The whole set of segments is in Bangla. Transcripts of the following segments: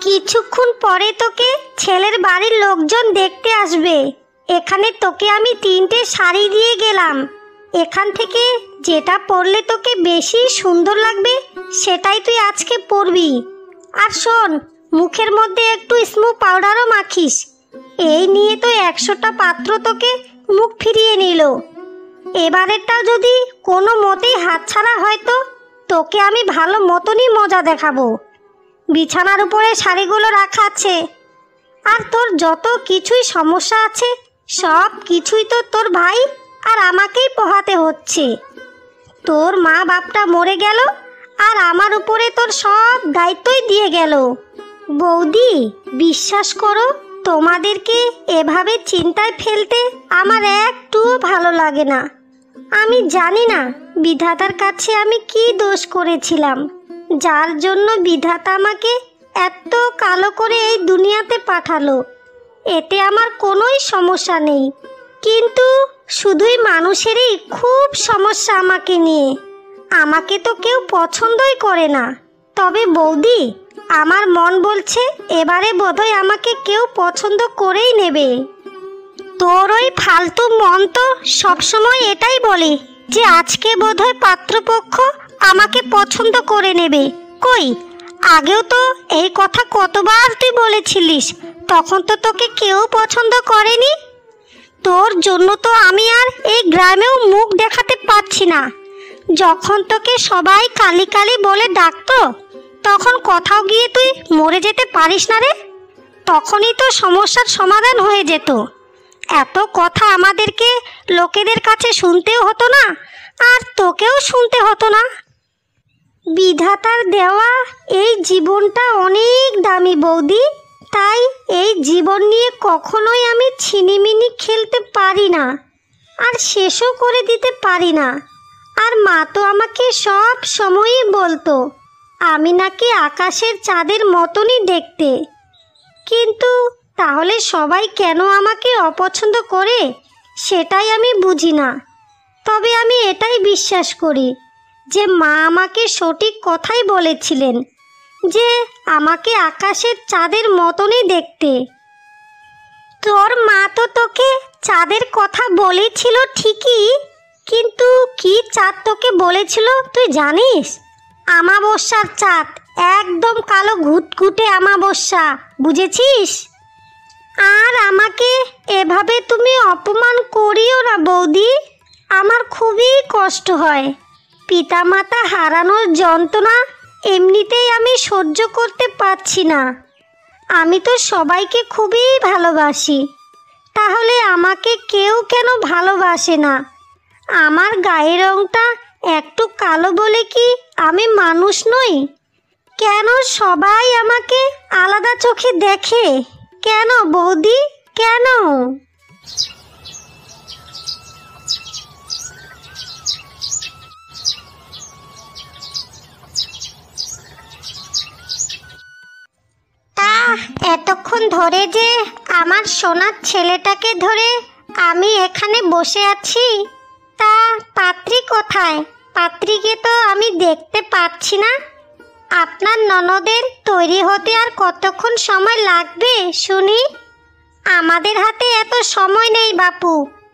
কিছুক্ষণ পরে তোকে ছেলের বাড়ির লোকজন দেখতে আসবে। এখানে তোকে আমি 3টে শাড়ি দিয়ে গেলাম। এখান থেকে যেটা পরলে তোকে বেশি সুন্দর লাগবে সেটাই তুই আজকে পরবি। আর শোন, মুখের মধ্যে একটু স্মোক পাউডারও মাখিস। এই নিয়ে তো 100টা পাত্র তোকে মুখ ফিরিয়ে নিল। এবারেরটাও যদি কোনো মতেই হাতছাড়া হয় তো তোকে আমি ভালো মতনই মজা দেখাবো। বিছানার উপরে শাড়িগুলো রাখা আছে। আর তোর যত কিছুই সমস্যা আছে সব কিছুই তো তোর ভাই আর আমাকেই পোহাতে হচ্ছে। তোর মা বাপটা মরে গেল আর আমার উপরে তোর সব দায়িত্বই দিয়ে গেল। বৌদি, বিশ্বাস করো, তোমাদেরকে এভাবে চিন্তায় ফেলতে আমার একটুও ভালো লাগে না। আমি জানি না বিধাতার কাছে আমি কি দোষ করেছিলাম, যার জন্য বিধাতা আমাকে এত কালো করে এই দুনিয়াতে পাঠালো। এতে আমার কোনোই সমস্যা নেই, কিন্তু শুধুই মানুষেরই খুব সমস্যা আমাকে নিয়ে। আমাকে তো কেউ পছন্দই করে না। তবে বৌদি, আমার মন বলছে এবারে বোধহয় আমাকে কেউ পছন্দ করেই নেবে। তোর ওই ফালতু মন তো সবসময় এটাই বলে যে আজকে বোধহয় পাত্রপক্ষ আমাকে পছন্দ করে নেবে। কই, আগেও তো এই কথা কতবার তুই বলেছিলিস, তখন তো তোকে কেউ পছন্দ করেনি। তোর জন্য তো আমি আর এই গ্রামেও মুখ দেখাতে পারছি না। যখন তোকে সবাই কালি কালি বলে ডাকতো তখন কোথাও গিয়ে তুই মরে যেতে পারিস না রে। তখনই তো সমস্যার সমাধান হয়ে যেত। এত কথা আমাদেরকে লোকেদের কাছে শুনতেও হতো না, আর তোকেও শুনতে হতো না। বিধাতার দেওয়া এই জীবনটা অনেক দামি বৌদি, তাই এই জীবন নিয়ে কখনোই আমি ছিনিমিনি খেলতে পারি না, আর শেষও করে দিতে পারি না। আর মা তো আমাকে সব সময়ই বলতো আমি নাকি আকাশের চাঁদের মতনই দেখতে। কিন্তু তাহলে সবাই কেন আমাকে অপছন্দ করে সেটাই আমি বুঝি না। তবে আমি এটাই বিশ্বাস করি যে মা আমাকে সঠিক কথাই বলেছিলেন যে আমাকে আকাশের চাঁদের মতনই দেখতে। তোর মা তো তোকে চাঁদের কথা বলেছিল ঠিকই, কিন্তু কি চাঁদ তোকে বলেছিল তুই জানিস? আমাবস্যার চাঁদ, একদম কালো ঘুটঘুটে আমাবস্যা, বুঝেছিস? আর আমাকে এভাবে তুমি অপমান করিও না বৌদি, আমার খুবই কষ্ট হয়। পিতামাতা হারানোর যন্ত্রণা এমনিতেই আমি সহ্য করতে পারছি না। আমি তো সবাইকে খুবই ভালোবাসি, তাহলে আমাকে কেউ কেন ভালোবাসে না? আমার গায়ের রংটা একটু কালো বলে কি আমি মানুষ নই? কেন সবাই আমাকে আলাদা চোখে দেখে? কেন বৌদি, কেন? এতক্ষণ ধরে যে আমার সোনার ছেলেটাকে ধরে আমি এখানে বসে আছি, তা পাত্রী কোথায়? পাত্রীকে তো আমি দেখতে পাচ্ছি না। আপনার ননদের তৈরি হতে আর কতক্ষণ সময় লাগবে শুনি? আমাদের হাতে এত সময় নেই বাপু,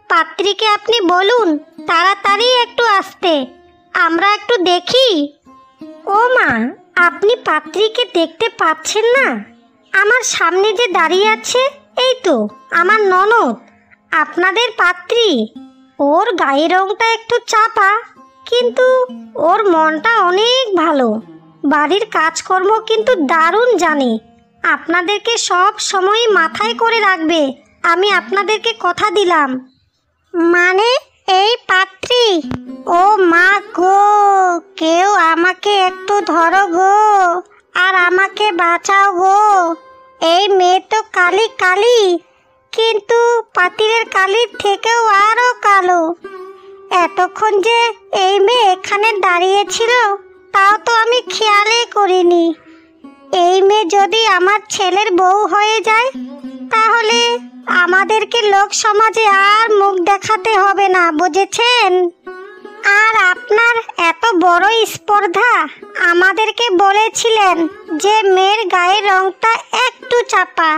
পাত্রীকে আপনি বলুন তাড়াতাড়ি একটু আসতে, আমরা একটু দেখি। ও মা, আপনি পাত্রীকে দেখতে পাচ্ছেন না? আমার সামনে যে দাঁড়িয়ে আছে এই তো আমার ননদ, আপনাদের পাত্রী। ওর গায়ের রংটা একটু চাপা, কিন্তু ওর মনটা অনেক ভালো। বাড়ির কাজকর্ম কিন্তু দারুণ জানে। আপনাদেরকে সব সময় মাথায় করে রাখবে, আমি আপনাদেরকে কথা দিলাম। মানে এই পাত্রী? ও মা গো, কেউ আমাকে একটু ধরো গো, আর আমাকে বাঁচাও গো। এই মেয়ে তো কালি কালি, কিন্তু পাতিলের কালির থেকেও আরো কালো। এতক্ষণ যে এই মেয়ে এখানে দাঁড়িয়েছিল তাও তো আমি খেয়ালই করিনি। এই মেয়ে যদি আমার ছেলের বউ হয়ে যায় তাহলে আমাদেরকে লোক সমাজে আর মুখ দেখাতে হবে না, বুঝেছেন? আর আপনার এত বড় স্পর্ধা, আমাদেরকে বলেছিলেন যে মেয়ের গায়ের রংটা একটু চাপা,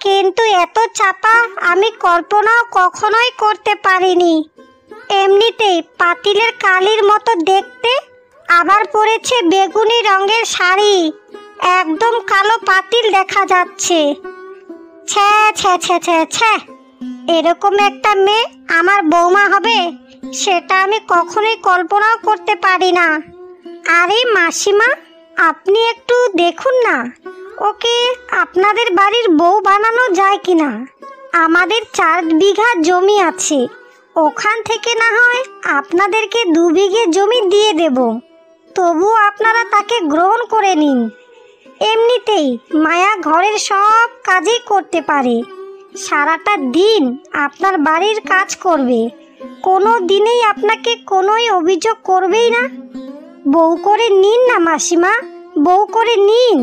কিন্তু এত চাপা আমি কল্পনাও কখনোই করতে পারিনি। এমনিতেই পাতিলের কালির মতো দেখতে, আবার পরেছে বেগুনি রঙের শাড়ি, একদম কালো পাতিল দেখা যাচ্ছে। ছ্যা ছ্যা ছ্যা ছ্যা ছ্যা, এরকম একটা মেয়ে আমার বৌমা হবে সেটা আমি কখনোই কল্পনাও করতে পারি না। আরে মাসিমা, আপনি একটু দেখুন না, ওকে আপনাদের বাড়ির বউ বানানো যায় কিনা। আমাদের 4 বিঘা জমি আছে, ওখান থেকে না হয় আপনাদেরকে 2 বিঘে জমি দিয়ে দেব, তবু আপনারা তাকে গ্রহণ করে নিন। এমনিতেই মায়া ঘরের সব কাজই করতে পারে, সারাটা দিন আপনার বাড়ির কাজ করবে, কোনো দিনেই আপনাকে কোনোই অভিযোগ করবেই না। বউ করে নিন না মাসিমা, বউ করে নিন,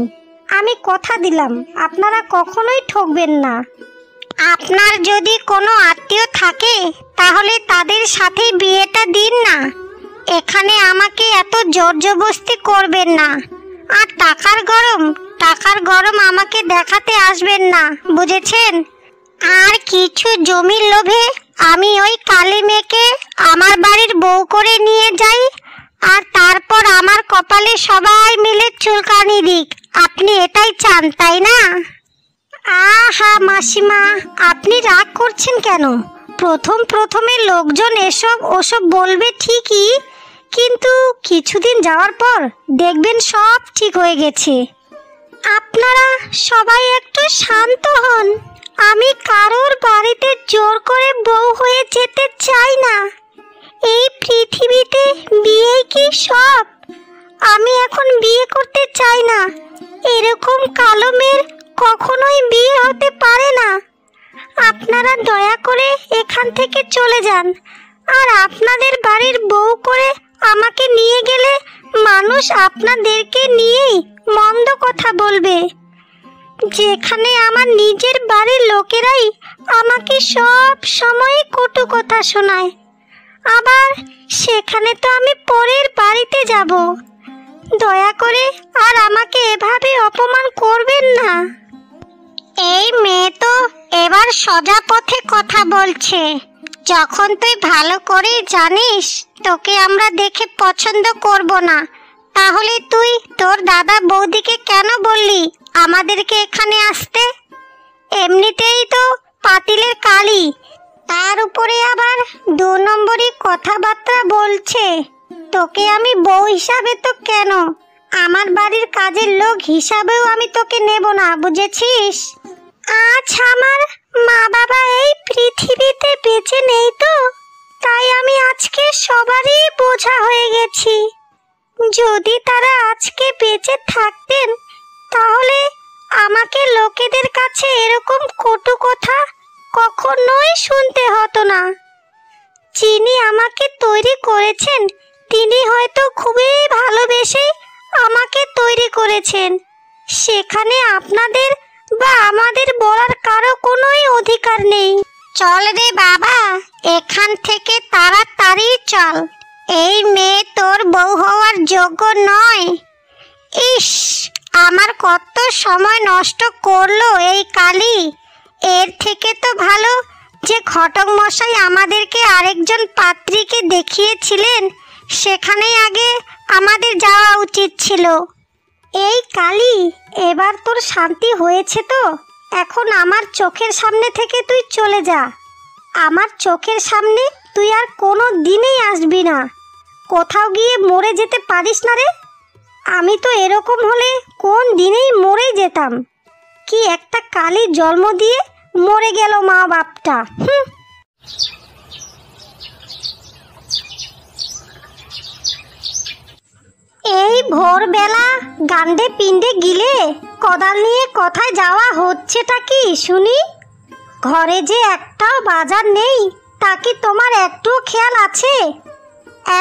আমি কথা দিলাম আপনারা কখনোই ঠকবেন না। আপনার যদি কোনো আত্মীয় থাকে তাহলে তাদের সাথে বিয়েটা দিন না, এখানে আমাকে এত জোরজবস্তি করবেন না। আর টাকার গরম আমাকে দেখাতে আসবেন না, বুঝেছেন? আর কিছু জমির লোভে আমি ওই কালী মেয়েকে আমার বাড়ির বউ করে নিয়ে যাই, আর তারপর আমার কপালে সবাই মিলে চুলকানি দিক, আপনি এটাই চান তাই না? আহা মাসিমা, আপনি রাগ করছেন কেন? প্রথমে লোকজন ওসব বলবে ঠিকই, কিন্তু কিছুদিন যাওয়ার পর দেখবেন সব ঠিক হয়ে গেছে। আপনারা সবাই একটু শান্ত হন, আমি কারোর বাড়িতে জোর করে বউ হয়ে যেতে চাই না। এই পৃথিবীতে বিয়ে কি সব? আমি এখন বিয়ে করতে চাই না, এরকম কালো মেয়ের কখনোই বিয়ে হতে পারে না। আপনারা দয়া করে এখান থেকে চলে যান, আর আপনাদের বাড়ির বউ করে আমাকে নিয়ে গেলে মানুষ আপনাদেরকে নিয়েই মন্দ কথা বলবে, যেখানে আমার নিজের বাড়ির লোকেরাই আমাকে সব সময় কটু কথা শোনায়, আবার সেখানে তো আমি পরের বাড়িতে যাব। দয়া করে আর আমাকে এভাবে অপমান করবেন না। এই মেয়ে তো এবার সোজা পথে কথা বলছে। যখন তুই ভালো করে জানিস তোকে আমরা দেখে পছন্দ করব না, তাহলে তুই তোর দাদা বৌদিকে কেন বললি আমাদেরকে এখানে আসতে? এমনিতেই তো পাতিলের কালি, তার উপরে আবার 2 নম্বরই কথাবার্তা বলছে। তোকে আমি বউ হিসাবে তো কেন, আমার বাড়ির কাজের লোক হিসাবেও আমি তোকে নেব না, বুঝেছিস? আজ আমার মা বাবা এই পৃথিবীতে বেঁচে নেই তো, তাই আমি আজকে সবারই বোঝা হয়ে গেছি। যদি তারা আজকে বেঁচে থাকতেন তাহলে আমাকে লোকেদের কাছে এরকম কটু কথা কখনোই শুনতে হতো না। যিনি আমাকে তৈরি করেছেন তিনি হয়তো খুবই ভালোবেসে আমাকে তৈরি করেছেন, সেখানে আপনাদের বা আমাদের বলার কারো কোনোই অধিকার নেই। চল রে বাবা, এখান থেকে তাড়াতাড়ি চল, এই মেয়ে তোর বউ হওয়ার যোগ্য নয়। ইস, আমার কত সময় নষ্ট করলো এই কালী। এর থেকে তো ভালো যে ঘটক মশাই আমাদেরকে আরেকজন পাত্রীকে দেখিয়েছিলেন সেখানেই আগে আমাদের যাওয়া উচিত ছিল। এই কালী, এবার তোর শান্তি হয়েছে তো? এখন আমার চোখের সামনে থেকে তুই চলে যা। আমার চোখের সামনে তুই আর কোনো দিনেই আসবি না। কোথাও গিয়ে মরে যেতে পারিস না রে। আমি তো এরকম হলে কোন দিনেই মরে যেতাম। কি একটা কালী জন্ম দিয়ে মরে গেল মা বাপটা। এই ভোরবেলা গান্ডে পিণ্ডে গিলে কোদাল নিয়ে কোথায় যাওয়া হচ্ছেটা কি শুনি? ঘরে যে একটাও বাজার নেই তা কি তোমার একটুও খেয়াল আছে?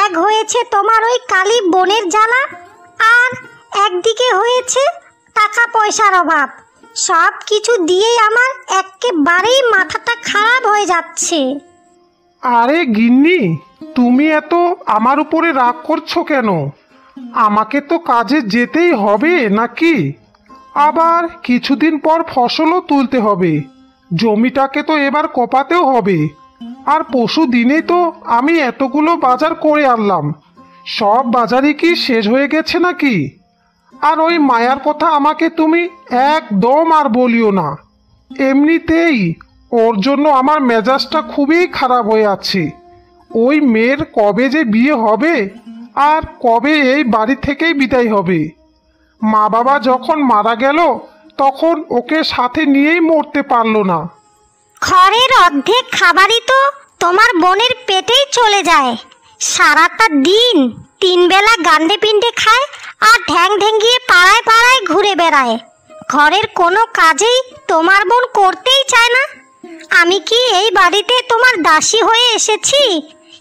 এক হয়েছে তোমার ওই কালী বোনের জ্বালা, আর একদিকে হয়েছে টাকা পয়সার অভাব। সব কিছু দিয়েই আমার একেবারেই মাথাটা খারাপ হয়ে যাচ্ছে। আরে গিন্নি, তুমি এত আমার উপরে রাগ করছো কেন? আমাকে তো কাজে যেতেই হবে নাকি? আবার কিছুদিন পর ফসলও তুলতে হবে, জমিটাকে তো এবার কোপাতেও হবে। আর পরশু দিনেই তো আমি এতগুলো বাজার করে আনলাম, সব বাজারই কি শেষ হয়ে গেছে নাকি? আর ওই মায়ার কথা আমাকে তুমি একদম আর বলিও না। এমনিতেই ওর জন্য আমার মেজাজটা খুবই খারাপ হয়ে আছে। ওই মেয়ের কবে যে বিয়ে হবে আর কবে এই বাড়ি থেকেই বিদায় হবে। মা বাবা যখন মারা গেল তখন ওকে সাথে নিয়েই মরতে পারলো না। ঘরের অর্ধেক খাবারই তো তোমার বোনের পেটেই চলে যায়। সারাটা দিন 3 বেলা গান্ডে পিণ্ডে খায় আর ঢ্যাং ঢেঙ্গিয়ে পাড়ায় পাড়ায় ঘুরে বেড়ায়। ঘরের কোনো কাজেই তোমার বোন করতেই চায় না। আমি কি এই বাড়িতে তোমার দাসী হয়ে এসেছি?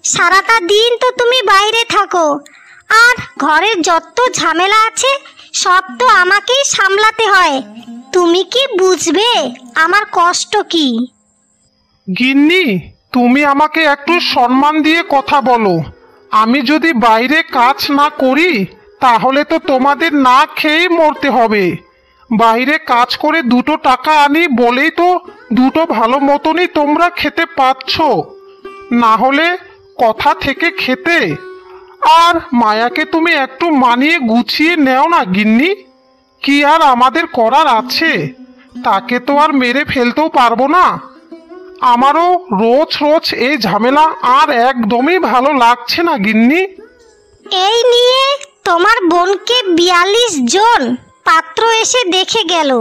সারাটা দিন তো তুমি বাইরে থাকো, আর ঘরের যত ঝামেলা আছে সব তো আমাকেই সামলাতে হয়। তুমি কি বুঝবে আমার কষ্ট কি? গিন্নি, তুমি আমাকে একটু সম্মান দিয়ে কথা বলো। আমি যদি বাইরে কাজ না করি তাহলে তো তোমাদের না খেয়েই মরতে হবে। বাইরে কাজ করে 2 টাকা আনি বলেই তো 2 ভালো মতনই তোমরা খেতে পাচ্ছ, না হলে কথা থেকে খেতে। আর মায়াকে তুমি একটু মানিয়ে গুছিয়ে নেও না গিন্নি। কি আর আমাদের করার আছে? তাকে তো আর মেরে ফেলতেও পারবো না। আমারও রোজ রোজ এই ঝামেলা আর একদমই ভালো লাগছে না গিন্নি। এই নিয়ে তোমার বোনকে 42 জন পাত্র এসে দেখে গেল।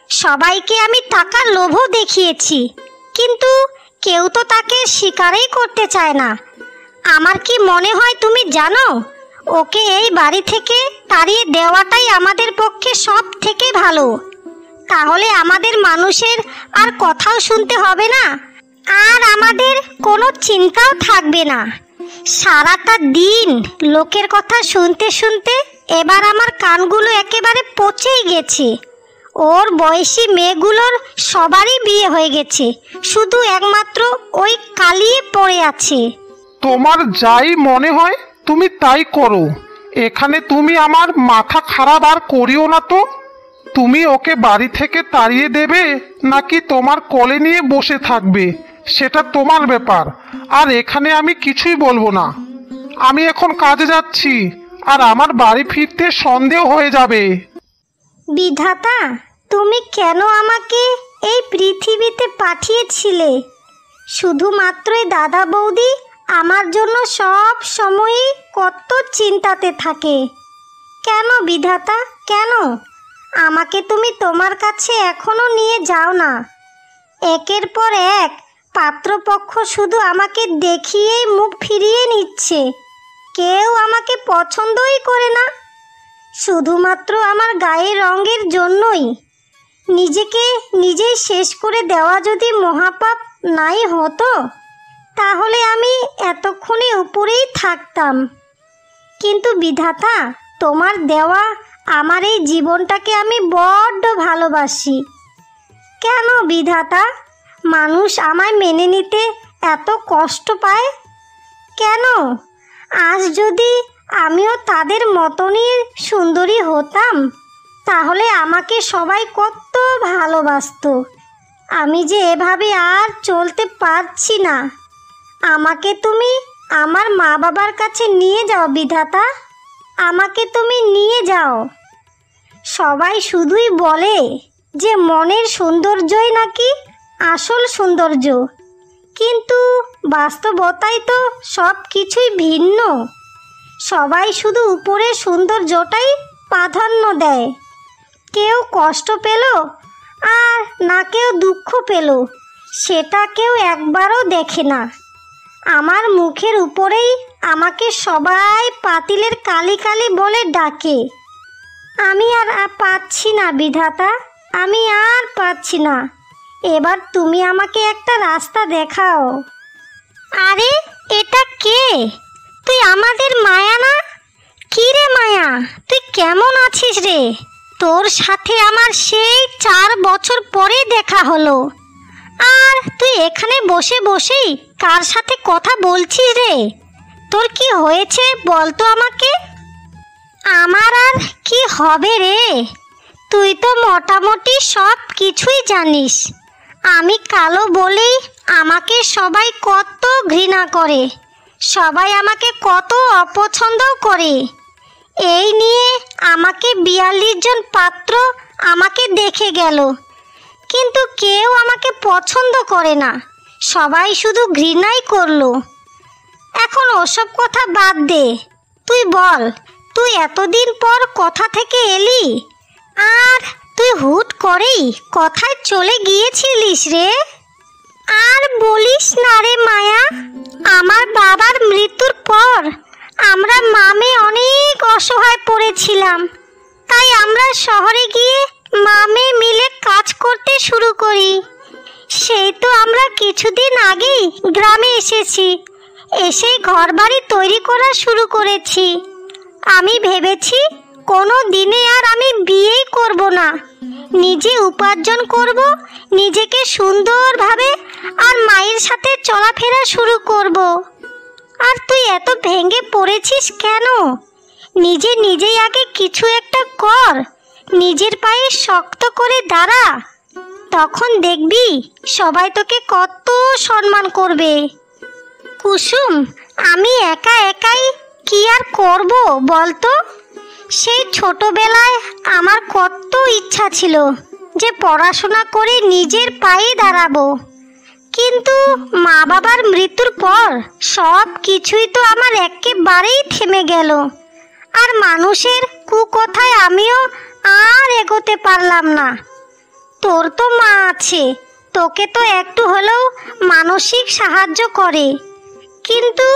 সবাইকে আমি টাকার লোভও দেখিয়েছি, কিন্তু কেউ তো তাকে স্বীকারই করতে চায় না। আমার কি মনে হয় তুমি জানো, ওকে এই বাড়ি থেকে তাড়িয়ে দেওয়াটাই আমাদের পক্ষে সব থেকে ভালো। তাহলে আমাদের মানুষের আর কথাও শুনতে হবে না, আর আমাদের কোনো চিন্তাও থাকবে না। সারাটা দিন লোকের কথা শুনতে শুনতে এবার আমার কানগুলো একেবারে পচেই গেছে। ওর বয়সী মেয়েগুলোর সবারই বিয়ে হয়ে গেছে, শুধু একমাত্র ওই কালিয়ে পড়ে আছে। তোমার যাই মনে হয় তুমি তাই করো। এখানে তুমি আমার মাথা খারাপ আর করিও না তো। তুমি ওকে বাড়ি থেকে তাড়িয়ে দেবে নাকি তোমার কোলে নিয়ে বসে থাকবে সেটা তোমার ব্যাপার, আর এখানে আমি কিছুই বলবো না। আমি এখন কাজে যাচ্ছি, আর আমার বাড়ি ফিরতে সন্দেহ হয়ে যাবে। বিধাতা, তুমি কেন আমাকে এই পৃথিবীতে পাঠিয়েছিলে? শুধুমাত্রই দাদা বৌদি আমার জন্য সব সময়ই কত চিন্তাতে থাকে। কেন বিধাতা, কেন আমাকে তুমি তোমার কাছে এখনো নিয়ে যাও না? একের পর এক পাত্রপক্ষ শুধু আমাকে দেখিয়েই মুখ ফিরিয়ে নিচ্ছে। কেউ আমাকে পছন্দই করে না, শুধুমাত্র আমার গায়ের রঙের জন্যই। নিজেকে নিজেই শেষ করে দেওয়া যদি মহাপাপ নাই হতো তাহলে আমি এতক্ষণে উপরেই থাকতাম। কিন্তু বিধাতা, তোমার দেওয়া আমার এই জীবনটাকে আমি বড্ড ভালোবাসি। কেন বিধাতা, মানুষ আমায় মেনে নিতে এত কষ্ট পায় কেন? আজ যদি আমিও তাদের মতনই সুন্দরী হতাম তাহলে আমাকে সবাই কত ভালোবাসতো। আমি যে এভাবে আর চলতে পারছি না। আমাকে তুমি আমার মা বাবার কাছে নিয়ে যাও বিধাতা, আমাকে তুমি নিয়ে যাও। সবাই শুধুই বলে যে মনের সৌন্দর্যই নাকি আসল সৌন্দর্য, কিন্তু বাস্তবতায় তো সব কিছুই ভিন্ন। সবাই শুধু উপরের সৌন্দর্যটাই প্রাধান্য দেয়। কেউ কষ্ট পেল আর না কেউ দুঃখ পেল, সেটা কেউ একবারও দেখে না। আমার মুখের উপরেই আমাকে সবাই পাতিলের কালি কালি বলে ডাকে। আমি আর পাচ্ছি না বিধাতা, আমি আর পাচ্ছি না। এবার তুমি আমাকে একটা রাস্তা দেখাও। আরে এটা কে? তুই আমাদের মায়া না? কি রে মায়া, তুই কেমন আছিস রে? তোর সাথে আমার সেই 4 বছর পরে দেখা হলো, আর তুই এখানে বসে বসেই কার সাথে কথা বলছিস রে? তোর কি হয়েছে বলতো আমাকে? আমার আর কি হবে রে, তুই তো মোটামুটি সব কিছুই জানিস। আমি কালো বলেই আমাকে সবাই কত ঘৃণা করে, সবাই আমাকে কত অপছন্দ করে। এই নিয়ে আমাকে 42 জন পাত্র আমাকে দেখে গেল, কিন্তু কেউ আমাকে পছন্দ করে না, সবাই শুধু ঘৃণাই করলো। এখন ওসব কথা বাদ দে, তুই বল, তুই এতদিন পর কোথা থেকে এলি? আর তুই হুট করেই কোথায় চলে গিয়েছিলিস রে? আর বলিস না রে মায়া, আমার বাবার মৃত্যুর পর আমরা মামে অনেক অসহায় পড়েছিলাম, তাই আমরা শহরে গিয়ে মামে মিলে কাজ করতে শুরু করি। সেই তো আমরা কিছুদিন আগেই গ্রামে এসেছি, এসে ঘরবাড়ি তৈরি করা শুরু করেছি। আমি ভেবেছি কোনো দিনে আর আমি বিয়েই করব না, নিজে উপার্জন করব, নিজেকে সুন্দরভাবে আর মায়ের সাথে চলাফেরা শুরু করব। আর তুই এত ভেঙে পড়েছিস কেন? নিজেই আগে কিছু একটা কর, নিজের পায়ে শক্ত করে দাঁড়া, তখন দেখবি সবাই তোকে কত সম্মান করবে। কুসুম, আমি একা একাই কি আর করব বলতো? সেই ছোটবেলায় আমার কত ইচ্ছা ছিল যে পড়াশোনা করে নিজের পায়ে দাঁড়াবো, কিন্তু মা বাবার মৃত্যুর পর সব কিছুই তো আমার একেবারেই থেমে গেল। আর মানুষের কুকথায় আমিও আর এগোতে পারলাম না। তোর তো মা আছে, তোকে তো একটু হলেও মানসিক সাহায্য করে, কিন্তু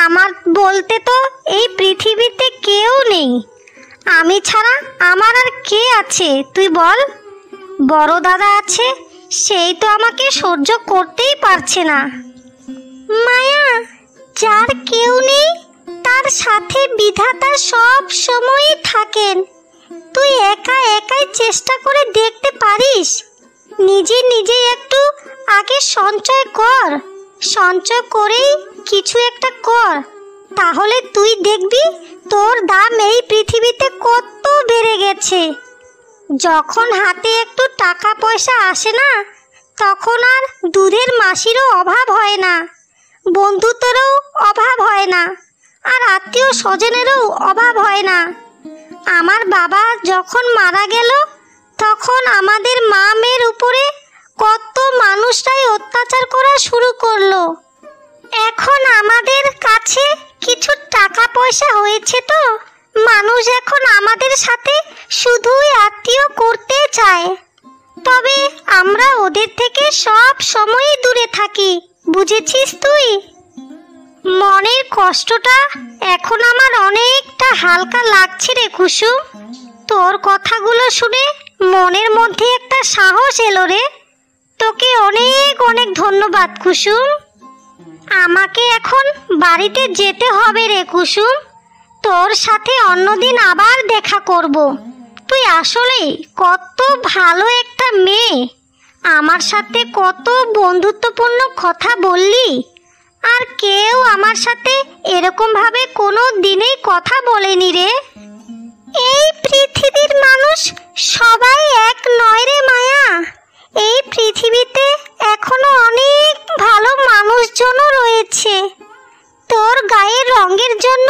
আমার বলতে তো এই পৃথিবীতে কেউ নেই। আমি ছাড়া আমার আর কে আছে তুই বল? বড় দাদা আছে, সেই তো আমাকে সহ্য করতেই পারছে না। মায়া, যার কেউ নেই তার সাথে বিধাতা সব সময়ই থাকেন। তুই একা একাই চেষ্টা করে দেখতে পারিস, নিজে একটু আগে সঞ্চয় কর, সঞ্চয় করেই কিছু একটা কর, তাহলে তুই দেখবি তোর দাম এই পৃথিবীতে কত বেড়ে গেছে। যখন হাতে একটু টাকা পয়সা আসে না, তখন আর দুধের মাসিরও অভাব হয় না, বন্ধুত্বেরও অভাব হয় না, আর আত্মীয় স্বজনেরও অভাব হয় না। আমার বাবা যখন মারা গেল, তখন আমাদের মা মেয়ের উপরে কত মানুষরাই অত্যাচার করা শুরু করলো। এখন আমাদের কাছে কিছু টাকা পয়সা হয়েছে তো মানুষ এখন আমাদের সাথে শুধুই আত্মীয় করতে চায়, তবে আমরা ওদের থেকে সব সময়ই দূরে থাকি, বুঝেছিস তুই? মনের কষ্টটা এখন আমার অনেকটা হালকা লাগছে রে কুসুম। তোর কথাগুলো শুনে মনের মধ্যে একটা সাহস এলো রে। তোকে অনেক অনেক ধন্যবাদ কুসুম। আমাকে এখন বাড়িতে যেতে হবে রে কুসুম, তোর সাথে অন্যদিন আবার দেখা করব। তুই আসলে কত ভালো একটা মেয়ে, আমার সাথে কত বন্ধুত্বপূর্ণ কথা বললি, আর কেউ আমার সাথে এরকম ভাবে কোনো দিনেই কথা বলেনি রে। এই পৃথিবীর মানুষ সবাই এক নয় রে মায়া, এই পৃথিবীতে এখনো অনেক ভালো মানুষজনও রয়েছে। তোর গায়ের রঙের জন্য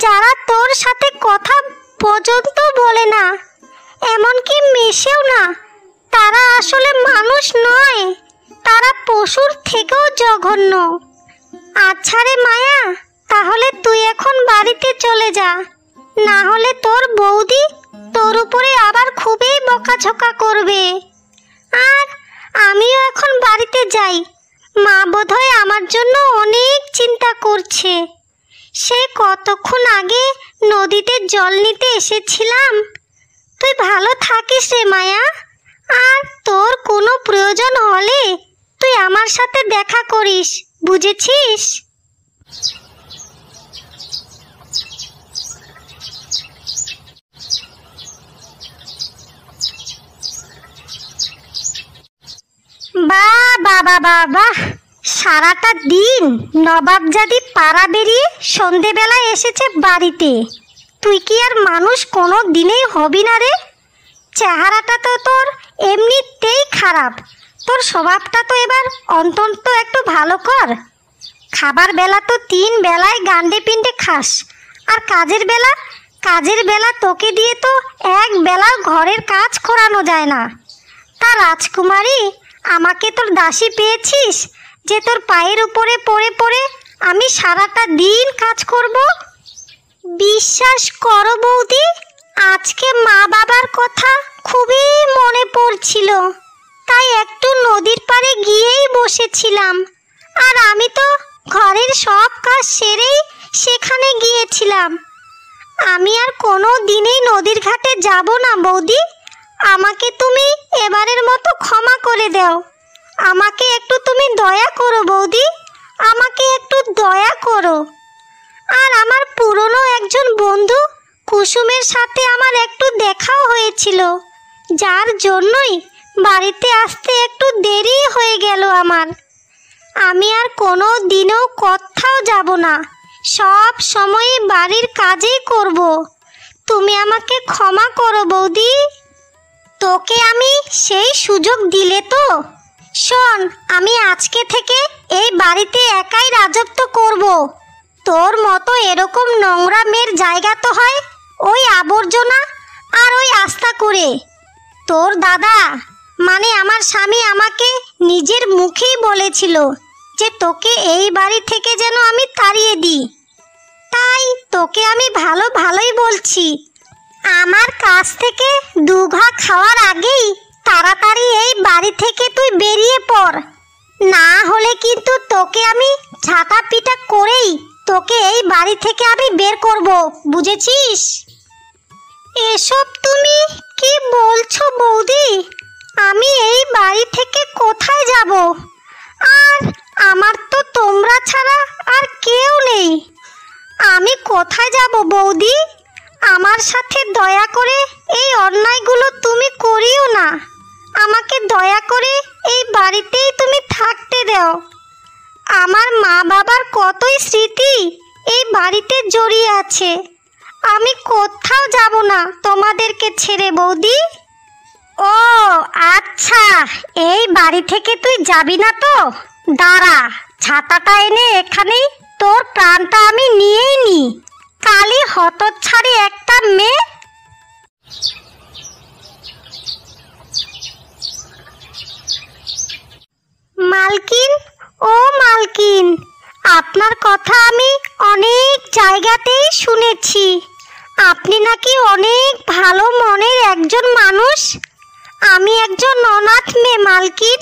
যারা তোর সাথে কথা পর্যন্ত বলে না, এমনকি মেশেও না, তারা আসলে মানুষ নয়, তারা পশুর থেকেও জঘন্য। আচ্ছা রে মায়া, তাহলে তুই এখন বাড়িতে চলে যা, না হলে তোর বৌদি তোর উপরে আবার খুবই বকাঝকা করবে। আর আমিও এখন বাড়িতে যাই, মা বোধহয় আমার জন্য অনেক চিন্তা করছে। সে কতক্ষণ আগে নদীতে জল নিতে এসেছিলাম। তুই ভালো থাকিস রে মায়া, আর তোর কোনো প্রয়োজন হলে তুই আমার সাথে দেখা করিস, বুঝেছিস? বাহ বাহ বাহ বাহ, সারাটা দিন নবাবজাদি পাড়া বেরিয়ে সন্ধেবেলায় এসেছে বাড়িতে। তুই কি আর মানুষ কোনো দিনেই হবি না রে? চেহারাটা তো তোর এমনিতেই খারাপ, তোর স্বভাবটা তো এবার অন্তত একটু ভালো কর। খাবার বেলা তো 3 বেলায় গান্ডে পিণ্ডে খাস, আর কাজের বেলা তোকে দিয়ে তো 1 বেলার ঘরের কাজ করানো যায় না। তা রাজকুমারী, আমাকে তোর দাসী পেয়েছিস যে তোর পায়ের উপরে পড়ে পড়ে আমি সারাটা দিন কাজ করব? বিশ্বাস করো বৌদি, আজকে মা বাবার কথা খুবই মনে পড়ছিল, তাই একটু নদীর পাড়ে গিয়েই বসেছিলাম। আর আমি তো ঘরের সব কাজ সেরেই সেখানে গিয়েছিলাম। আমি আর কোনো দিনেই নদীর ঘাটে যাব না বৌদি। আমাকে তুমি এবারের মতো ক্ষমা করে দাও। আমাকে একটু তুমি দয়া করো বৌদি, আমাকে একটু দয়া করো। আর আমার পুরনো একজন বন্ধু কুসুমের সাথে আমার একটু দেখাও হয়েছিল, যার জন্যই বাড়িতে আসতে একটু দেরি হয়ে গেল আমার। আমি আর কোনো দিনও কোথাও যাব না, সব সময় বাড়ির কাজই করব। তুমি আমাকে ক্ষমা করো বৌদি। তোকে আমি সেই সুযোগ দিলে তো? শোন, আমি আজকে থেকে এই বাড়িতে একাই রাজত্ব করব। তোর মতো এরকম নোংরা মেয়ের জায়গা তো হয় ওই আবর্জনা আর ওই আস্থা করে। তোর দাদা মানে আমার স্বামী আমাকে নিজের মুখেই বলেছিল যে তোকে এই বাড়ি থেকে যেন আমি তাড়িয়ে দিই। তাই তোকে আমি ভালোই বলছি, আমার কাছ থেকে 2 ঘা খাওয়ার আগেই তাড়াতাড়ি এই বাড়ি থেকে তুই বেরিয়ে পড়, না হলে কিন্তু তোকে আমি ঝাঁটা পিটা করেই তোকে এই বাড়ি থেকে আমি বের করব, বুঝেছিস? এসব তুমি কি বলছো বৌদি? আমি এই বাড়ি থেকে কোথায় যাব? আর আমার তো তোমরা ছাড়া আর কেউ নেই। আমি কোথায় যাব বৌদি? আমার সাথে দয়া করে এই অন্যায়গুলো তুমি করিও না। আমাকে দয়া করে এই বাড়িতেই তুমি থাকতে দাও। আমার মা বাবার কতই স্মৃতি এই বাড়িতে জড়িয়ে আছে। আমি কোথাও যাব না তোমাদেরকে ছেড়ে বৌদি। ও আচ্ছা, এই বাড়ি থেকে তুই যাবি না তো? দাঁড়া, ছাতাটা এনে এখানেই তোর প্রাণটা আমি নিয়েই নি। কালি হতচ্ছাড়ি একটা মেয়ে। মালকিন, ও মালকিন, আপনার কথা আমি অনেক জায়গাতেই শুনেছি। আপনি নাকি অনেক ভালো মনের একজন মানুষ। আমি একজন অনাথ মেয়ে মালকিন।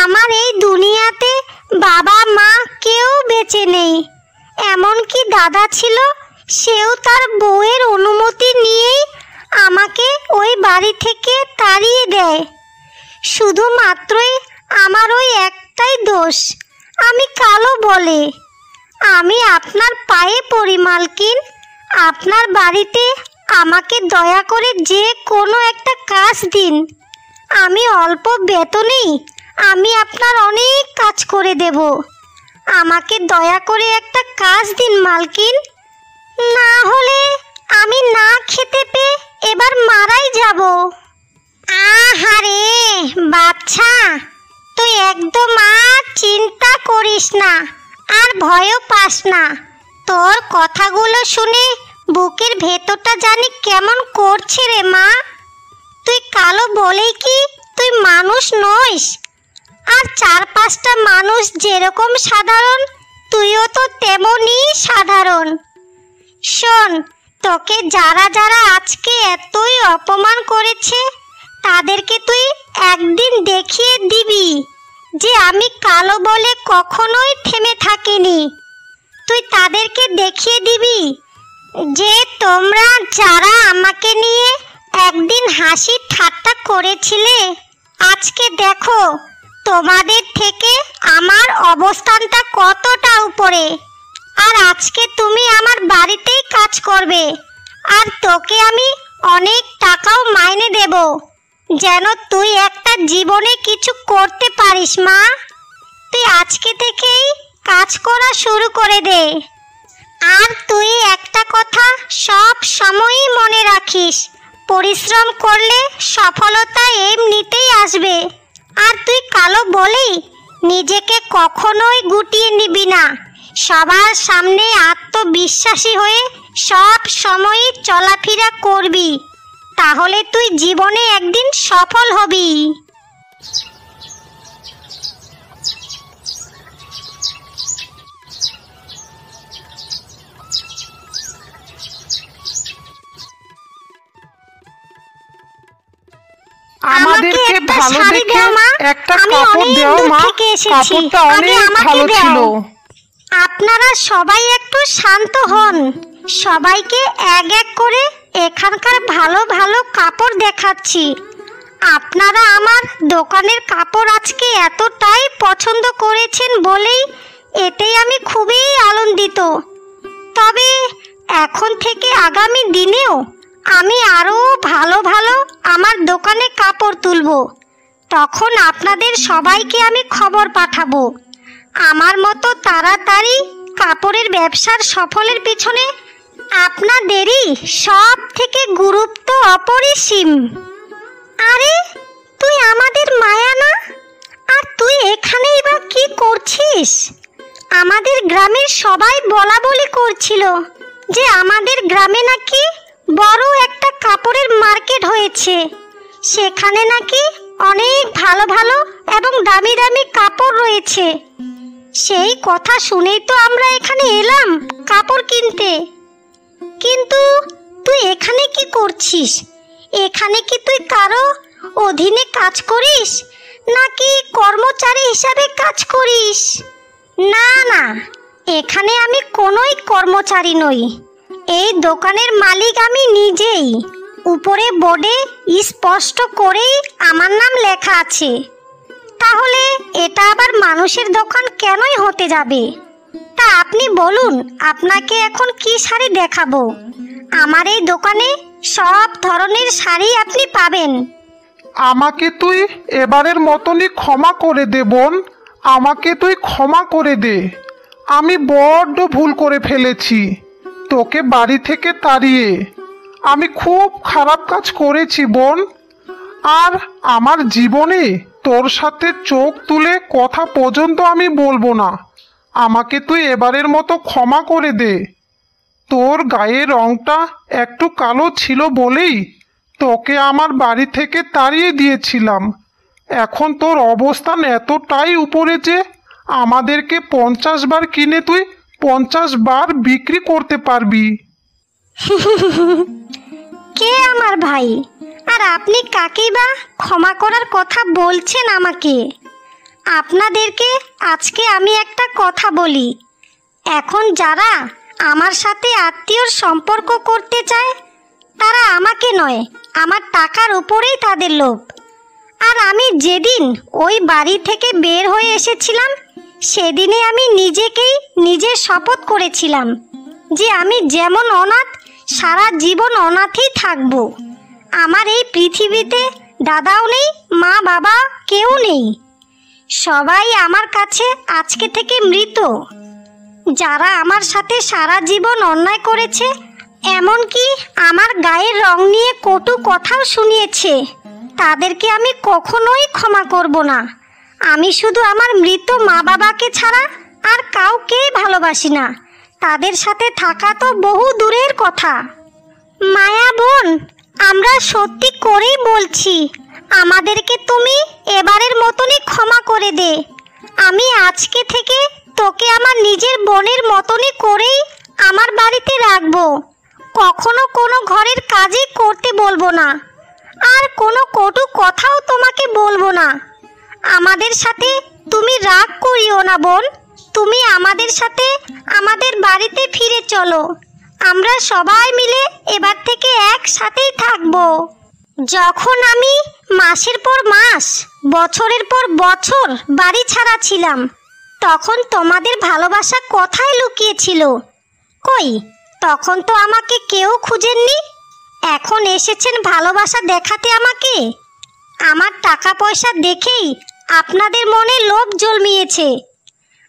আমার এই দুনিয়াতে বাবা মা কেউ বেঁচে নেই। এমনকি দাদা ছিল, সেও তার বউয়ের অনুমতি নিয়েই আমাকে ওই বাড়ি থেকে তাড়িয়ে দেয়। শুধুমাত্রই আমার ওই একটাই দোষ, আমি কালো বলে। আমি আপনার পায়ে পড়ি মালকিন, আপনার বাড়িতে আমাকে দয়া করে যে কোনো একটা কাজ দিন। আমি অল্প বেতনেই আমি আপনার অনেক কাজ করে দেব। আমাকে দয়া করে একটা কাজ দিন মালকিন, না হলে আমি না খেতে পেয়ে এবার মারাই যাব। আহারে বাচ্চা, তুই একদম আর চিন্তা করিস না, আর ভয়ও পাস না। তোর কথাগুলো শুনে বুকের ভেতরটা জানি কেমন করছে রে মা। তুই কালো বলেই কি তুই মানুষ নইস? আর 4-5টা মানুষ যেরকম সাধারণ, তুইও তো তেমনই সাধারণ। শোন, তোকে যারা যারা আজকে এতই অপমান করেছে, তাদেরকে তুই একদিন দেখিয়ে দিবি যে আমি কালো বলে কখনোই থেমে থাকিনি। তুই তাদেরকে দেখিয়ে দিবি যে তোমরা যারা আমাকে নিয়ে একদিন হাসি ঠাট্টা করেছিলে, আজকে দেখো তোমাদের থেকে আমার অবস্থানটা কতটা উপরে। আর আজকে তুমি আমার বাড়িতেই কাজ করবে, আর তোকে আমি অনেক টাকাও মাইনে দেব, যেন তুই একটা জীবনে কিছু করতে পারিস মা। তুই আজকে থেকেই কাজ করা শুরু করে দে। আর তুই একটা কথা সব সময়ই মনে রাখিস, পরিশ্রম করলে সফলতা এমনিতেই আসবে। আর তুই কালো বলেই নিজেকে কখনোই গুটিয়ে নিবি না। সবার সামনে আত্মবিশ্বাসী হয়ে সব সময়ই চলাফেরা করবি, তাহলে তুই জীবনে একদিন সফল হবি। আমাদেরকে ভালো দেখে একটা কাপড় দাও মা, কাপড়টা অনেক ভালো ছিল। আপনারা সবাই একটু শান্ত হন। সবাইকে এক এক করে এখানকার ভালো ভালো কাপড় দেখাচ্ছি। আপনারা আমার দোকানের কাপড় আজকে এতটাই পছন্দ করেছেন বলেই এতেই আমি খুবই আনন্দিত। তবে এখন থেকে আগামী দিনেও আমি আরও ভালো ভালো আমার দোকানে কাপড় তুলব। তখন আপনাদের সবাইকে আমি খবর পাঠাবো। আমার মতো তাড়াতাড়ি কাপড়ের ব্যবসার সফলের পিছনে আপনাদেরই সব থেকে গুরুত্ব অপরিসীম। আরে তুই আমাদের মায়া না? আর তুই এখানেই বা কি করছিস? আমাদের গ্রামের সবাই বলা বলি করছিল যে আমাদের গ্রামে নাকি বড় একটা কাপড়ের মার্কেট হয়েছে, সেখানে নাকি অনেক ভালো ভালো এবং দামি দামি কাপড় রয়েছে। সেই কথা শুনেই তো আমরা এখানে এলাম কাপড় কিনতে। কিন্তু তুই এখানে কি করছিস? এখানে কি তুই কারো অধীনে কাজ করিস নাকি কর্মচারী হিসাবে কাজ করিস? না না, এখানে আমি কোনোই কর্মচারী নই। এই দোকানের মালিক আমি নিজেই। উপরে বোর্ডে স্পষ্ট করেই আমার নাম লেখা আছে। তাহলে এটা আবার মানুষের দোকান কেনই হতে যাবে? তা আপনি বলুন, আপনাকে এখন কি শাড়ি দেখাবো? আমার এই দোকানে সব ধরনের শাড়ি আপনি পাবেন। আমাকে তুই এবারের মতনই ক্ষমা করে দে বোন, আমাকে তুই ক্ষমা করে দে। আমি বড্ড ভুল করে ফেলেছি তোকে বাড়ি থেকে তাড়িয়ে। আমি খুব খারাপ কাজ করেছি বোন। আর আমার জীবনে তোর সাথে চোখ তুলে কথা পর্যন্ত আমি বলবো না। আমাকে তুই এবারের মতো ক্ষমা করে দে। তোর গায়ের রংটা একটু কালো ছিল বলেই তোকে আমার বাড়ি থেকে তাড়িয়ে দিয়েছিলাম। এখন তোর অবস্থান এতটাই উপরে যে আমাদেরকে 50 বার কিনে তুই 50 বার বিক্রি করতে পারবি। কে আমার ভাই? আর আপনি কাকেই বা ক্ষমা করার কথা বলছেন আমাকে? আপনাদেরকে আজকে আমি একটা কথা বলি। এখন যারা আমার সাথে আত্মীয়র সম্পর্ক করতে চায় তারা আমাকে নয়, আমার টাকার উপরেই তাদের লোভ। আর আমি যেদিন ওই বাড়ি থেকে বের হয়ে এসেছিলাম সেদিনে আমি নিজেকেই নিজে শপথ করেছিলাম যে আমি যেমন অনাথ সারা জীবন অনাথই থাকব। আমার এই পৃথিবীতে দাদাও নেই, মা বাবা কেউ নেই। সবাই আমার কাছে আজকে থেকে মৃত। যারা আমার সাথে সারা জীবন অন্যায় করেছে, এমনকি আমার গায়ের রং নিয়ে কটু কথাও শুনিয়েছে, তাদেরকে আমি কখনোই ক্ষমা করব না। আমি শুধু আমার মৃত মা বাবাকে ছাড়া আর কাউকেই ভালোবাসি না। তাদের সাথে থাকা তো বহু দূরের কথা। মায়া বোন, আমরা সত্যি করেই বলছি, আমাদেরকে তুমি এবারের মতনই ক্ষমা করে দে। আমি আজকে থেকে তোকে আমার নিজের বোনের মতনই করেই আমার বাড়িতে রাখবো। কখনো কোনো ঘরের কাজই করতে বলবো না, আর কোনো কটু কথাও তোমাকে বলবো না। আমাদের সাথে তুমি রাগ করিও না বোন। তুমি আমাদের সাথে আমাদের বাড়িতে ফিরে চলো। আমরা সবাই মিলে এবার থেকে একসাথেই থাকবো। যখন আমি মাসের পর মাস, বছরের পর বছর বাড়ি ছাড়া ছিলাম, তখন তোমাদের ভালোবাসা কোথায় লুকিয়েছিল? কই, তখন তো আমাকে কেউ খুঁজেননি। এখন এসেছেন ভালোবাসা দেখাতে আমাকে। আমার টাকা পয়সা দেখেই আপনাদের মনে লোভ জন্মিয়েছে।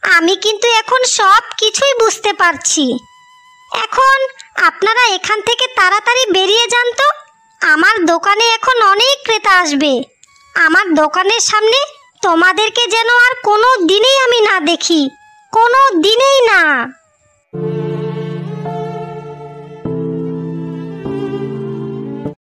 আমি কিন্তু এখন সব কিছুই বুঝতে পারছি। এখন আপনারা এখান থেকে তাড়াতাড়ি বেরিয়ে যান তো। আমার দোকানে এখন অনেক ক্রেতা আসবে। আমার দোকানের সামনে তোমাদেরকে যেন আর কোনো দিনেই আমি না দেখি, কোনো দিনেই না।